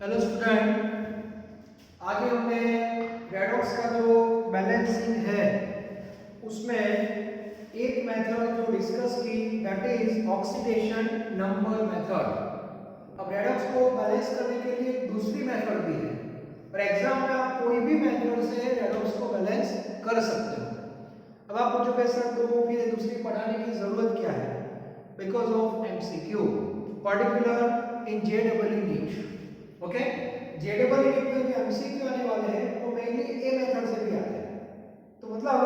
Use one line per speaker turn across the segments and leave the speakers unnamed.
Hello student, आगे हमने redox का जो बैलेंसिंग है उसमें एक मेथड जो डिस्कस की that is oxidation number method. अब रेडॉक्स को बैलेंस करने के लिए एक दूसरी मेथड भी है और एग्जाम में आप कोई भी मेथड से रेडॉक्स को बैलेंस कर सकते हो। अब आप मुझे कह सकते हो फिर दूसरी पढ़ाने की जरूरत क्या है, because of MCQ particular in जेडबल नीट। ओके, जेडबल नीट में जो एमसीक्यू आने वाले हैं वो मेनली ए मेथड से भी आते हैं, तो मतलब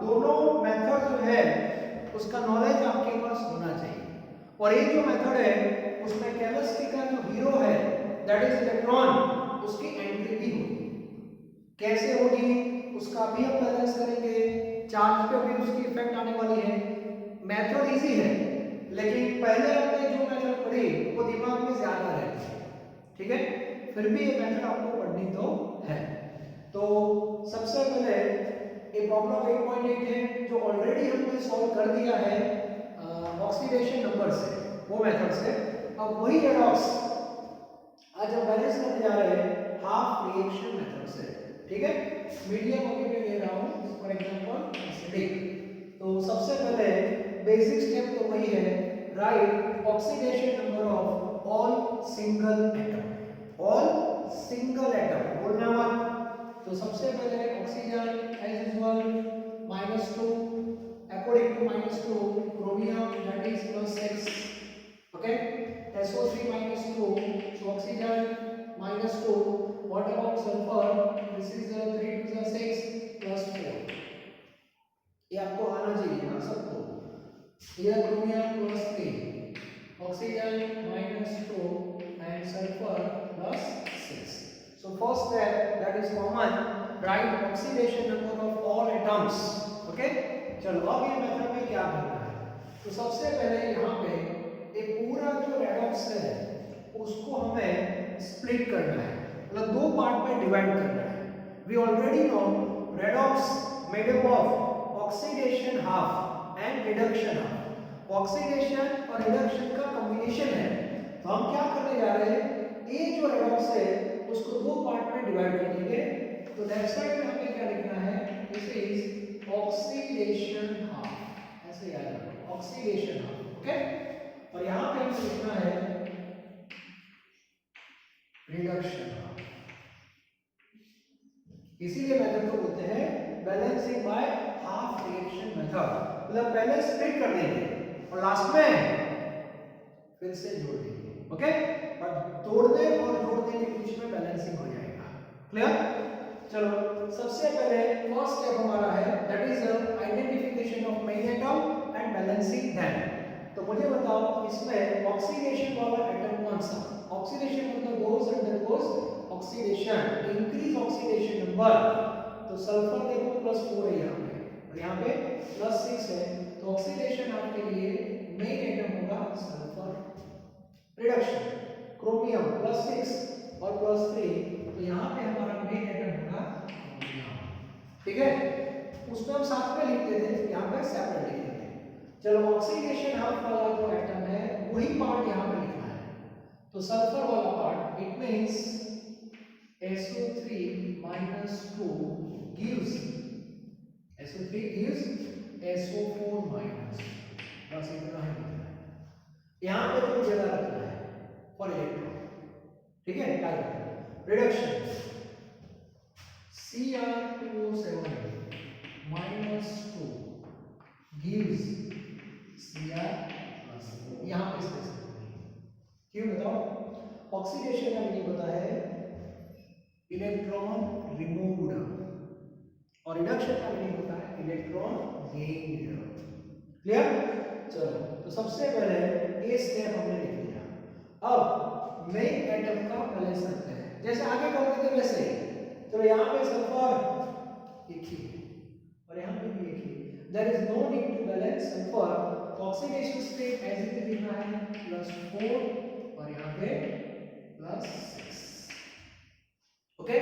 दोनों मेथड जो है उसका नॉलेज आपके पास होना चाहिए। और ये जो मेथड है उसमें केमिस्ट्री का जो हीरो है दैट इज इलेक्ट्रॉन, उसकी एंट्री भी होगी। कैसे होगी उसका भी हम बैलेंस करेंगे, चार्ज पे भी उसकी इफेक्ट आने वाली है। मेथड इजी है लेकिन पहले हमने जो मेथड पढ़ी वो दिमाग में ज्यादा रहती है, ठीक है। फिर भी ये मेथड आपको पढ़नी तो है। तो सबसे पहले ये प्रॉब्लम 8.8 है जो ऑलरेडी हमने सॉल्व कर दिया है ऑक्सीडेशन नंबर से, वो मेथड से। अब वही रेडॉक्स आज हम बैलेंस करने जा रहे हैं हाफ रिएक्शन मेथड से, ठीक है। मीडियम अभी मैं ले रहा हूं फॉर एग्जांपल एसिडिक। तो सबसे पहले बेसिक स्टेप तो वही है, right oxidation number of all single atom. All single atom बोलना मत। तो सबसे पहले oxygen as usual -2 according to -2 chromium that is +6, okay. SO3 -2 so oxygen -2. What about sulfur? This is 3 to the 6 plus 4. ये आपको आना चाहिए ना सबको। Here chromium +3, oxygen -2 and sulfur +6. So first step that is common, write oxidation number of all atoms. Okay? चलो अब ये method में क्या करना है, तो सबसे पहले यहाँ पे ये पूरा जो रेडॉक्स है उसको हमें स्प्लिट करना है, मतलब दो पार्ट में डिवाइड करना है। We already know redox made up of oxidation half and reduction half. Oxidation और रिडक्शन का कॉम्बिनेशन है, तो हम क्या करने जा रहे हैं, ये जो रेडॉक्स है उसको दो पार्ट में डिवाइड कर देंगे। तो लेफ्ट साइड में हमें क्या लिखना है, दिस इज ऑक्सीडेशन हाफ, ऐसे याद रखो ऑक्सीडेशन हाफ, ओके। और यहां पे हमें लिखना है रिडक्शन हाफ। इसीलिए मेथड को बोलते हैं balancing by half reaction method, मतलब पहले स्प्लिट कर देंगे और लास्ट में फिर से जोड़ देंगे, ओके। और तोड़ने और जोड़ने के बीच में बैलेंसिंग हो जाएगा, क्लियर। चलो सबसे पहले फर्स्ट स्टेप हमारा है that is identification of main atom and balancing them. तो मुझे बताओ इसमें ऑक्सीडेशन वाला एटम कौन सा, ऑक्सीडेशन मतलब goes undergoes oxidation, increase oxidation number. तो सल्फर देखो +4 है यहाँ पे और यहाँ पे +6 है, तो ऑक्सीडेशन आपके लिए मेन एटम होगा सल्फर। रिडक्शन क्रोमियम +6 और +3, तो यहाँ पे हमारा मेन एटम होगा क्रोमियम, ठीक है। उसमें हम साथ में लिखते थे, यहाँ पे सेपरेट लिखते थे। चलो ऑक्सीडेशन हाफ वाला जो एटम है वही पार्ट यहाँ पे लिखना है, तो सल्फर वाला part it means SO3 -2 gives SO3 gives SO4 minus, बस इतना ही लिखना है। यहाँ पे जो जगह रखना है फॉर इलेक्ट्रॉन, ठीक है। Type reduction Cr2O7 -2 gives Cr+4, यहाँ पे स्पेस क्यों बताओ। ऑक्सीडेशन का मीनिंग होता है इलेक्ट्रॉन रिमूव्ड और रिडक्शन का मीनिंग होता है इलेक्ट्रॉन गेन्ड, क्लियर। चलो तो सबसे पहले ये स्टेप हमने लिख लिया। अब मेन एटम का बैलेंस करते हैं जैसे आगे करते थे वैसे। चलो यहाँ पे सल्फर एक ही और यहाँ पे भी एक ही, there is no need to balance sulphur. Oxidation state as it is लिखना है +4 और यहाँ पे +6, ओके।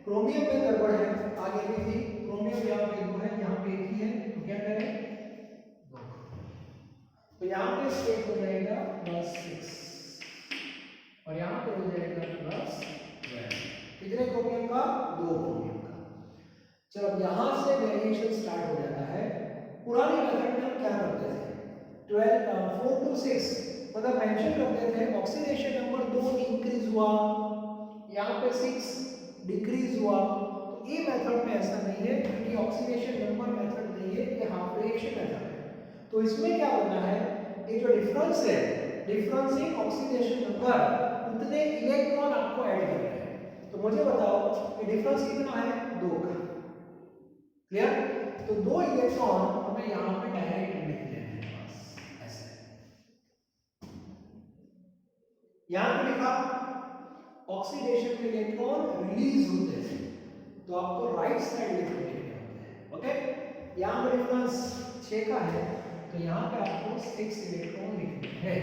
क्रोमियम में गड़बड़ है, आगे भी थी क्रोमियम, यहाँ पे 2 है यहाँ पे एक ही है, तो क्या करें 2, तो यहाँ पे स्टेट हो जाएगा +6 और यहाँ पे पे हो जाएगा प्लस 12। कितने क्रोमियम का? 2 क्रोमियम का। चलो अब यहां से वेरिएशन स्टार्ट हो जाता है। पुरानी मेथड में हम क्या करते थे? 4 to 6 मतलब मेंशन करते थे ऑक्सीडेशन नंबर 2 इंक्रीज हुआ, यहाँ पे 6 डिक्रीज हुआ। तो ये मेथड में ऐसा नहीं है क्योंकि ऑक्सीडेशन नंबर मेथड नहीं है, ये हाफ रिएक्शन मेथड है। तो इसमें क्या करना है, ये जो डिफरेंस है, डिफरेंस इन ऑक्सीडेशन नंबर, उतने इलेक्ट्रॉन आपको ऐड करने हैं। तो मुझे बताओ ये डिफरेंस कितना है? 2 का। क्लियर? तो 2 इलेक्ट्रॉन हमें यहाँ पे डायरेक्ट लिखने हैं, बस ऐसे। यहाँ पे लिखा ऑक्सीडेशन के इलेक्ट्रॉन रिलीज होते हैं, तो आपको राइट साइड लिखने होते हैं। ओके, यहाँ पे डिफरेंस 6 का है, तो यहाँ पे आपको 6 इलेक्ट्रॉन लिखने हैं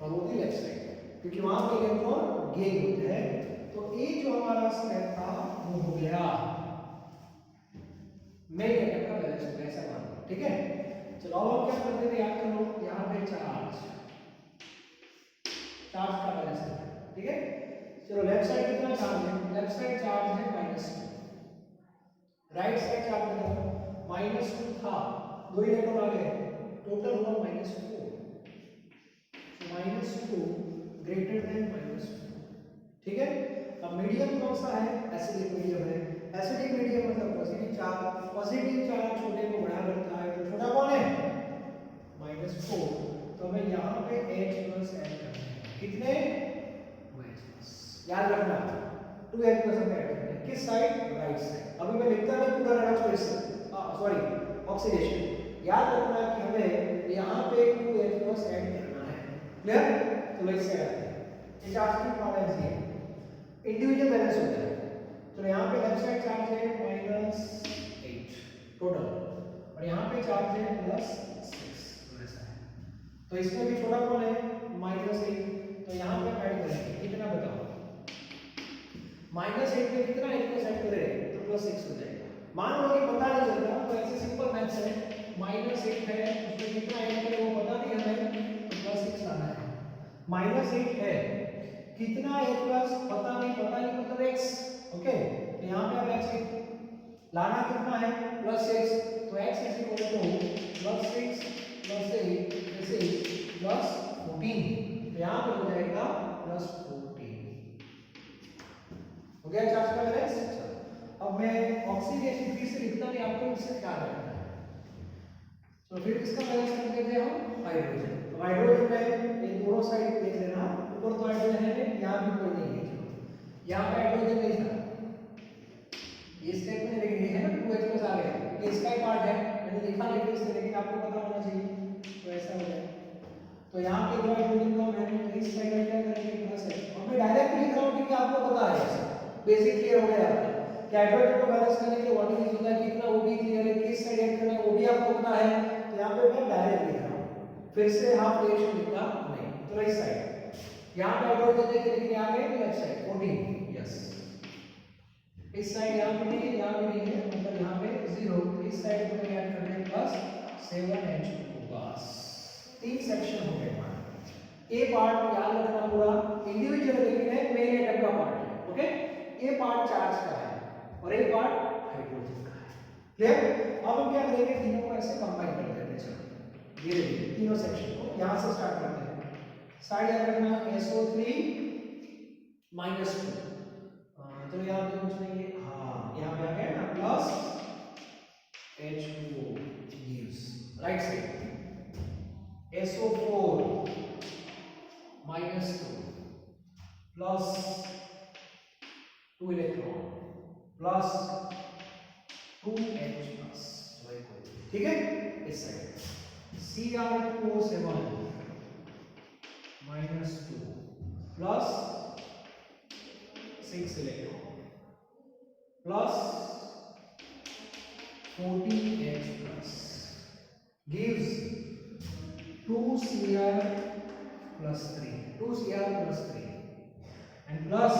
और वो भी लेफ्ट साइड, क्योंकि वहां पे इलेक्ट्रॉन गेन होते हैं। तो ये जो हमारा स्टेप था वो हो गया, मेन एटम का बैलेंस हो गया, ऐसा मान लो। ठीक है, चलो अब हम क्या करते थे, याद करो, यहाँ पे चार्ज का बैलेंस है। ठीक है, चलो लेफ्ट साइड कितना चार्ज है? लेफ्ट साइड चार्ज है -2, राइट साइड चार्ज बताओ -2 था, 2 इलेक्ट्रॉन आ गए, टोटल हुआ -4। -2 ग्रेटर देन -4। ठीक है, अब मीडियम कौन सा है? एसिडिक मीडियम है। एसिडिक मीडियम मतलब पॉजिटिव चार्ज छोटे को बड़ा करता है, तो छोटा कौन है? -4। तो हमें यहाँ पे H+ ऐड करना है। कितने? 2H+। याद रखना 2H+ हमें ऐड करना है। किस साइड? Right side. अभी मैं लिखता नहीं पूरा रेडॉक्स, सॉरी ऑक्सीडेशन। याद रखना कि हमें यहाँ पे 2H+ ऐड करना है। क्लियर? तो लेट्स से आते हैं, ये चार्ज की बैलेंस है, इंडिविजुअल बैलेंस होता है। तो यहाँ पे लेफ्ट साइड चार्ज है -8 टोटल, और यहाँ पे चार्ज है +6, ऐसा है। तो इसमें भी छोटा कौन है? -8। तो यहाँ पे ऐड करेंगे कितना बताओ? -8 में कितना H+ ऐड करें तो +6 हो जाएगा। मान लो कि पता नहीं चलता, तो ऐसे सिंपल मैथ्स है, -8 है, उसमें कितना ऐड करें वो पता नहीं हमें, तो +6 लाना है। -8 है, कितना H+ पता नहीं मतलब x। ओके, तो यहाँ पे अब x लाना कितना है? +6। तो x +6 +8 +14, तो यहाँ पे हो जाएगा +14। हो गया चार्ज का बैलेंस। अब मैं ऑक्सीडेशन फिर से लिखता नहीं, आपको इससे ख्याल रखना है। तो फिर किसका बैलेंस करते थे हम? हाइड्रोजन। तो हाइड्रोजन में ये दोनों साइड देख लेना, ऊपर तो हाइड्रोजन है, यहाँ भी कोई नहीं है, यहाँ पे हाइड्रोजन नहीं था, ये स्टेप में लेकिन ये है ना 2H+ आ गया, ये इसका ही पार्ट है, मैंने लिखा नहीं इससे, लेकिन आपको पता होना चाहिए, तो ऐसा हो जाए। तो यहाँ पे दो हाइड्रोजन को मैंने इस साइड में क्या करेंगे? प्लस है, और मैं डायरेक्ट लिख रहा हूँ क्योंकि आपको पता है, बेसिक क्लियर हो गया आपका कि हाइड्रोजन को बैलेंस करने के लिए वाटर यूज होता है कितना, वो भी क्लियर है, किस साइड ऐड करना है वो भी आपको पता है। तो यहाँ पे मैं डायरेक्ट लिख रहा हूँ, फिर से हाफ रिएक्शन लिखना नहीं। तो राइट साइड यहाँ पे हाइड्रोजन देखिए, लेकिन यहाँ पे लेफ्ट साइड 14, यस। इस साइड यहाँ पे नहीं, यहाँ पे नहीं है, मतलब यहाँ पे 0, इस साइड पे ऐड करना है +7H2 बस। 3 सेक्शन हो गए पार्ट। ए पार्ट याद रखना पूरा इंडिविजुअल, लेकिन है मेन एटम का पार्ट है। ओके, ए पार्ट चार्ज का है और ए पार्ट हाइड्रोजन का है। क्लियर? अब हम क्या करेंगे, तीनों को ऐसे कंबाइन कर देते हैं। चलो ये देखिए तीनों सेक्शन को यहां से स्टार्ट करते हैं। साइड याद रखना SO3 -2। तो यहाँ पे कुछ नहीं है, हाँ यहाँ पे आ गया ना plus H2O gives right side SO4 -2 plus 2 electron plus 2H+, ठीक है। इस side Cr2O7 -2 plus 6 electron plus 14H+ gives 2Cr+3 and plus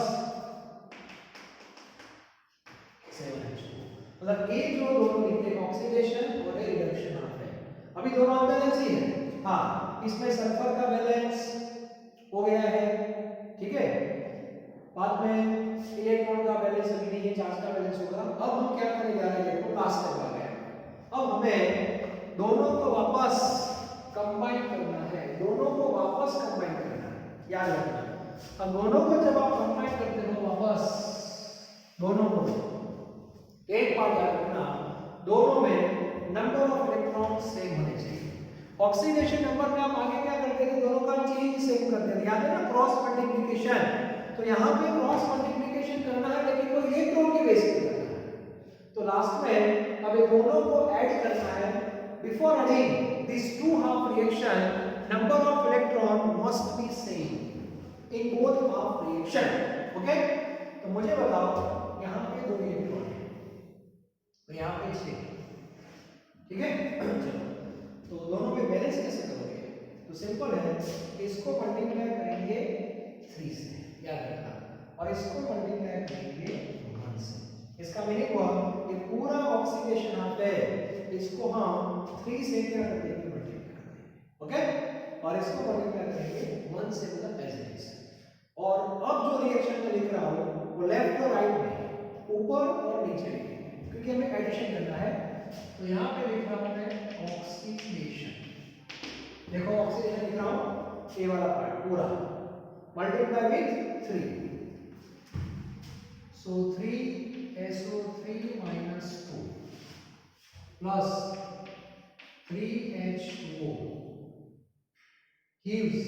7H2। मतलब ये जो दोनों लिखते हैं ऑक्सीडेशन और रिडक्शन हाफ है, अभी दोनों अनबैलेंस ही है। हाँ, इसमें सल्फर का बैलेंस हो गया है, ठीक है, बाद में इलेक्ट्रॉन का बैलेंस अभी नहीं है, चार्ज का बैलेंस होगा। अब हम क्या करने जा रहे हैं, देखो लास्ट स्टेप आ गया। अब हमें दोनों को वापस कंबाइन करना है, दोनों को वापस कंबाइन करना है, याद रखना। अब दोनों को जब आप कंबाइन करते हो वापस, दोनों को एक बात याद रखना, दोनों में नंबर ऑफ इलेक्ट्रॉन सेम होने चाहिए। ऑक्सीडेशन नंबर में आप आगे क्या करते थे, दोनों का चेंज सेम करते थे, याद है ना, क्रॉस मल्टीप्लिकेशन। तो यहाँ पे क्रॉस मल्टीप्लिकेशन करना है, लेकिन वो इलेक्ट्रॉन के बेस पे करना है। तो लास्ट में अब ये दोनों को ऐड करना है। Before adding this two half reaction, number of electron must be same in both half reaction. Okay, तो मुझे बताओ यहाँ पे 2 इलेक्ट्रॉन है, तो यहाँ पे 6, ठीक है। चलो, तो दोनों में बैलेंस कैसे करोगे, तो सिंपल है, इसको मल्टीप्लाई करेंगे 3 से, याद रखना, और इसको मल्टीप्लाई करेंगे 1 से। इसका मीनिंग हुआ ये पूरा ऑक्सीडेशन आप है, इसको हम 3 से क्या कर देंगे, मल्टीप्लाई कर देंगे। ओके, और इसको मल्टीप्लाई करेंगे 1 से, मतलब एज इट इज। और अब जो रिएक्शन में लिख रहा हूं वो लेफ्ट और राइट में, ऊपर और नीचे लिखेंगे, क्योंकि हमें एडिशन करना है। तो यहाँ पे लिख रहा हूं मैं ऑक्सीडेशन, देखो ऑक्सीडेशन लिख रहा हूं, ये वाला पार्ट पूरा multiply with 3, so 3SO3 minus 2 plus 3H2O gives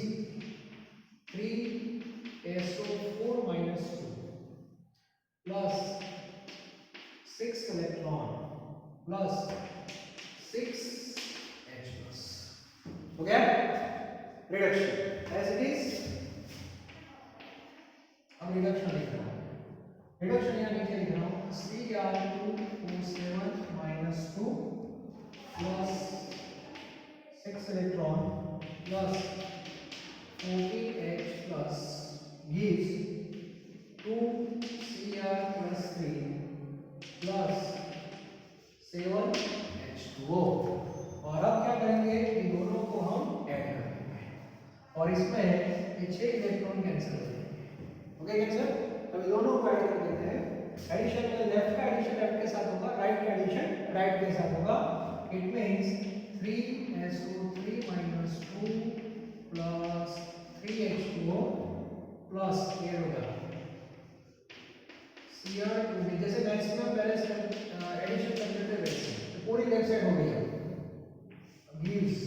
3SO4 minus 2 plus 6 electron plus 6H plus. Okay, reduction as it is. अब रिडक्शन लिख रहा हूं, रिडक्शन यहाँ नीचे लिख रहा हूं, Cr2O7 minus 2 plus 6 electron plus 14H plus gives 2Cr plus 3 plus 7H2O। और अब क्या करेंगे, इन दोनों को हम ऐड कर देंगे, और इसमें ये 6 इलेक्ट्रॉन कैंसिल हो जाएंगे। ओके कैंसिल, अब दोनों को ऐड कर देते हैं। एडिशन में लेफ्ट का एडिशन लेफ्ट के साथ होगा, राइट का एडिशन राइट के साथ होगा। It means 3SO3 minus 2 plus 3H2O plus ये होगा Cr2 में, जैसे मैक्सिमम बैलेंस एडिशन करते थे वैसे, तो पूरी लेफ्ट साइड हो गई, gives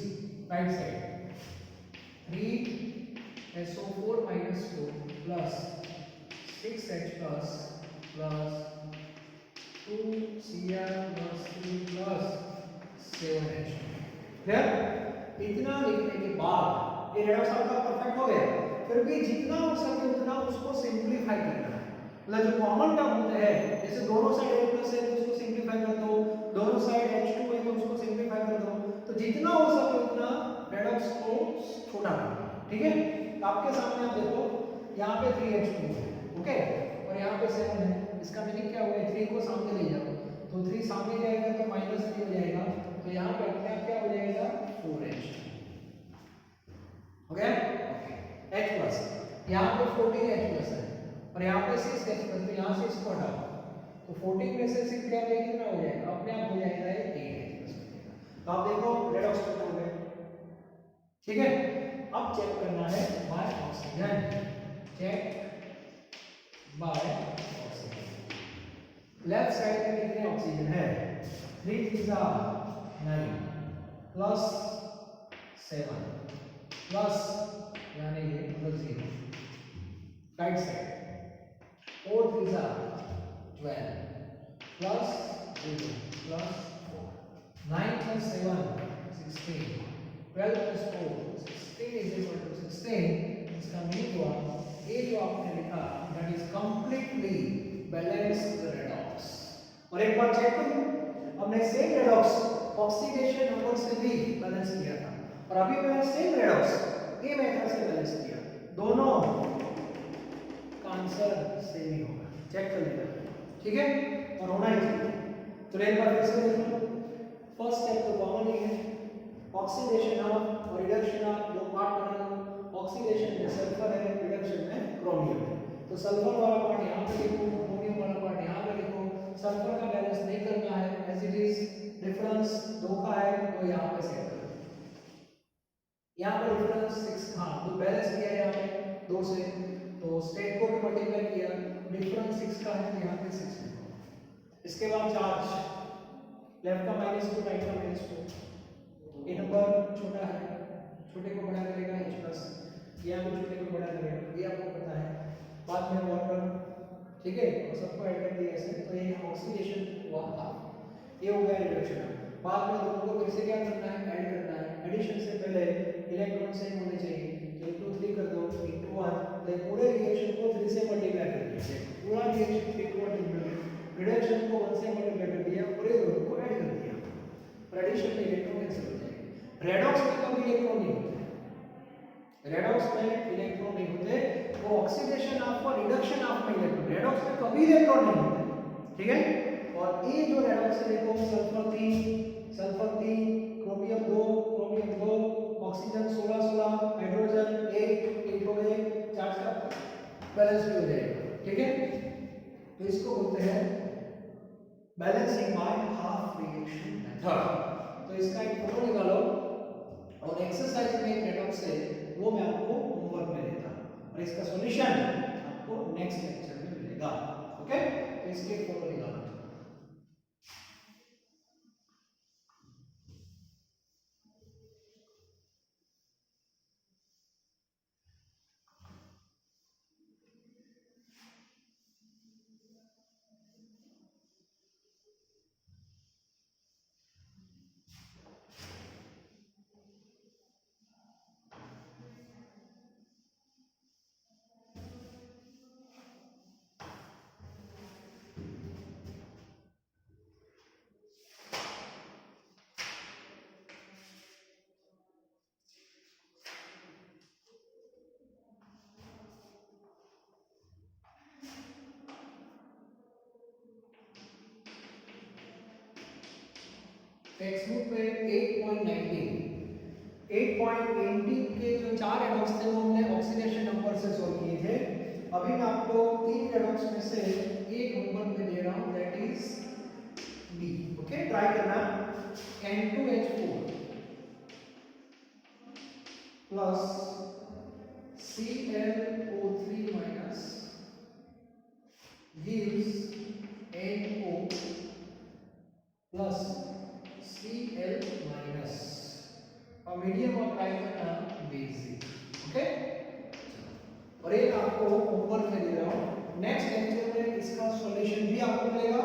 right side 3SO4 minus 2 plus 6H plus plus 2Cr plus 3 plus 7H। Clear? इतना लिखने के बाद ये रेडॉक्स आपका परफेक्ट हो गया। फिर भी जितना हो सके उतना उसको सिंपलीफाई करना है, मतलब जो कॉमन टर्म होते हैं, जैसे दोनों साइड H+ है तो उसको सिंपलीफाई कर दो, दोनों साइड H2 है तो उसको सिंपलीफाई कर दो। तो जितना हो सके उतना रेडॉक्स को छोटा करो, ठीक है। तो आपके सामने आप देखो, यहाँ पे 3H2 है, ओके, और यहाँ पे 7 है। इसका मीनिंग क्या हुआ, 3 को सामने ले जाओ, तो 3 सामने जाएगा तो -3 हो जाएगा, तो यहाँ पे अपने आप क्या हो जाएगा, 4H। ओके, H+, यहाँ पे 14H+ है, और यहाँ पे 6H+, तो यहाँ से इसको हटाओ, तो 14 में से 6 क्या कितना हो जाएगा, अपने आप हो जाएगा 8H+। तो आप देखो रेडॉक्स कितना हो गया, ठीक है। अब चेक करना है by oxygen, check by oxygen. Left side में कितने ऑक्सीजन है, 3 3 9 प्लस 7 प्लस यानी ये मतलब 0, right side 4 3 12 plus 0 plus 9 plus 7 16, 12 plus 4 16 is equal to 16। इसका मीनिंग हुआ ये जो आपने लिखा that is completely balanced redox। और एक बार चेक करो, हमने सेम रेडॉक्स ऑक्सीडेशन नंबर से भी बैलेंस किया था, और अभी मैंने सेम रेडॉक्स ये मेथड से बैलेंस किया, दोनों का आंसर सेम ही होगा, चेक कर लेना, ठीक है, और होना ही चाहिए। तो एक बार फिर से देख लो, फर्स्ट स्टेप तो कॉमन ही है, ऑक्सीडेशन ऑफ और रिडक्शन ऑफ, दो पार्ट बना लो, ऑक्सीडेशन में सल्फर है, रिडक्शन में क्रोमियम है। तो सल्फर वाला पार्ट यहाँ पे लिखो, अमोनियम वाला पार्ट यहाँ पे लिखो। सल्फर का बैलेंस नहीं करना है, एज इट इज डिफरेंस 2 का है तो यहाँ पे सेट कर दो। यहाँ पे डिफरेंस 6, हाँ तो बैलेंस किया है यहाँ पे 2 से, तो स्टेट को भी मल्टीप्लाई किया, डिफरेंस 6 का है तो यहाँ पे 6 लिखो। इसके बाद चार्ज, लेफ्ट का -2 राइट का -4, ये नंबर छोटा है, छोटे को बड़ा करेगा H प्लस, यहाँ भी छोटे को बड़ा करेगा, ये आपको पता है। बाद में वाटर, ठीक है, और सबको ऐड कर दिया ऐसे, तो ये ऑक्सीडेशन हुआ था, ये हो गया रिडक्शन। बाद में दोनों को फिर से क्या करना है, ऐड करना है। एडिशन से पहले इलेक्ट्रॉन सेम होने चाहिए, तो इनटू 3 कर दो, इनटू 1, तो पूरे रिएक्शन को 3 से मल्टीप्लाई कर दिया, पूरा रिएक्शन रिडक्शन को 1 से मल्टीप्लाई कर दिया, पूरे दोनों को ऐड कर दिया, एडिशन में इलेक्ट्रॉन कैंसिल हो जाएगा। रेडॉक्स में कभी इलेक्ट्रॉन नहीं होते, रेडॉक्स में इलेक्ट्रॉन नहीं होते, वो ऑक्सीडेशन ऑफ और रिडक्शन ऑफ में इलेक्ट्रॉन, रेडॉक्स में कभी इलेक्ट्रॉन नहीं होते, ठीक है। और ये जो रेडॉक्स है देखो, सल्फर 3 क्रोमियम 2 ऑक्सीजन 16 हाइड्रोजन 8 हो गए, चार्ज का बैलेंस भी हो जाएगा, ठीक है। तो इसको बोलते हैं balancing by half reaction method. तो इसका एक फोटो निकालो और एक्सरसाइज में एक रेडॉक्स है वो मैं आपको होमवर्क में देता हूं, और इसका सॉल्यूशन आपको नेक्स्ट लेक्चर में मिलेगा, ओके। तो इसके फोटो निकालो। टेक्स्ट बुक पे 8.18 के जो 4 रेडॉक्स थे वो हमने ऑक्सीडेशन नंबर से सॉल्व किए थे। अभी मैं आपको 3 रेडॉक्स में से एक नंबर में दे रहा हूं, that is B, okay. Try करना, N2H4 plus ClO3 minus gives NO plus Cl minus, और मीडियम और ट्राई करना बेसिक, ओके। और एक आपको होमवर्क में दे रहा हूं, नेक्स्ट लेक्चर में इसका सॉल्यूशन भी आपको मिलेगा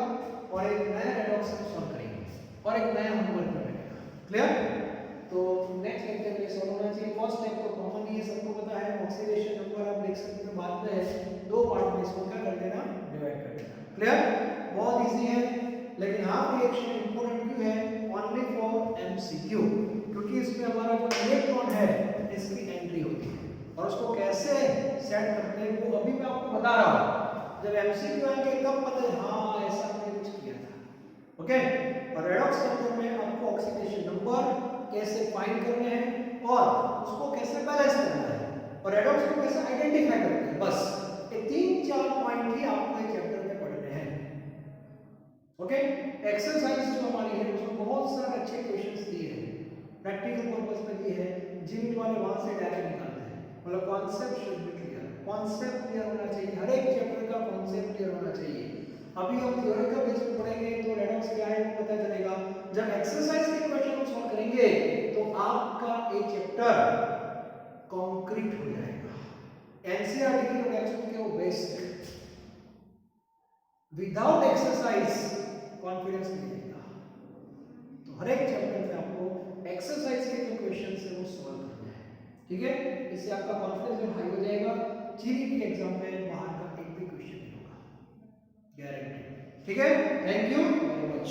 और एक नया रेडॉक्स हम सॉल्व करेंगे और एक नया होमवर्क मिलेगा, क्लियर। तो नेक्स्ट लेक्चर में सॉल्व होना चाहिए। फर्स्ट टाइप तो कॉमन ही है, सबको पता है, ऑक्सीडेशन नंबर आप लिख सकते हो, बाद में 2 पार्ट में इसको क्या कर देना, डिवाइड कर देना, क्लियर। बहुत इजी है, लेकिन हाफ रिएक्शन इंपॉर्टेंट क्यों है, ओनली फॉर एमसीक्यू, क्योंकि इसमें हमारा जो इलेक्ट्रॉन है इसकी एंट्री होती है और उसको कैसे सेट करते हैं वो अभी मैं आपको बता रहा हूं। जब एमसीक्यू आएंगे तब पता है हाँ ऐसा हमने कुछ किया था, ओके। और रेडॉक्स चैप्टर में आपको ऑक्सीडेशन नंबर कैसे फाइंड करने हैं और उसको कैसे बैलेंस करना है और रेडॉक्स को कैसे आइडेंटिफाई करते हैं, बस ये 3-4 पॉइंट ही आपको इस चैप्टर में पढ़ने हैं, ओके। एक्सरसाइज जो हमारी है उसमें बहुत सारे अच्छे क्वेश्चंस दिए हैं, प्रैक्टिकल पर्पस में दिए हैं, जिम वाले वहां से डायरेक्ट निकालते हैं, मतलब concept should be clear, concept clear होना चाहिए, हर एक चैप्टर का कॉन्सेप्ट क्लियर होना चाहिए। अभी हम थ्योरी का बेस पे पढ़ेंगे तो रेडॉक्स क्या है पता चलेगा, जब एक्सरसाइज के क्वेश्चन हम सॉल्व करेंगे तो आपका एक चैप्टर कंक्रीट हो जाएगा। एनसीईआरटी की टेक्स्ट बुक है वो बेस्ट है, विदाउट एक्सरसाइज कॉन्फिडेंस मिलेगा। तो हर एक चैप्टर में आपको एक्सरसाइज के जो क्वेश्चंस है वो सॉल्व करना है, ठीक है। इससे आपका कॉन्फिडेंस जो हाई हो जाएगा, जीडी के एग्जाम में बाहर का एक भी क्वेश्चन नहीं होगा, गारंटी, ठीक है। Thank you very much.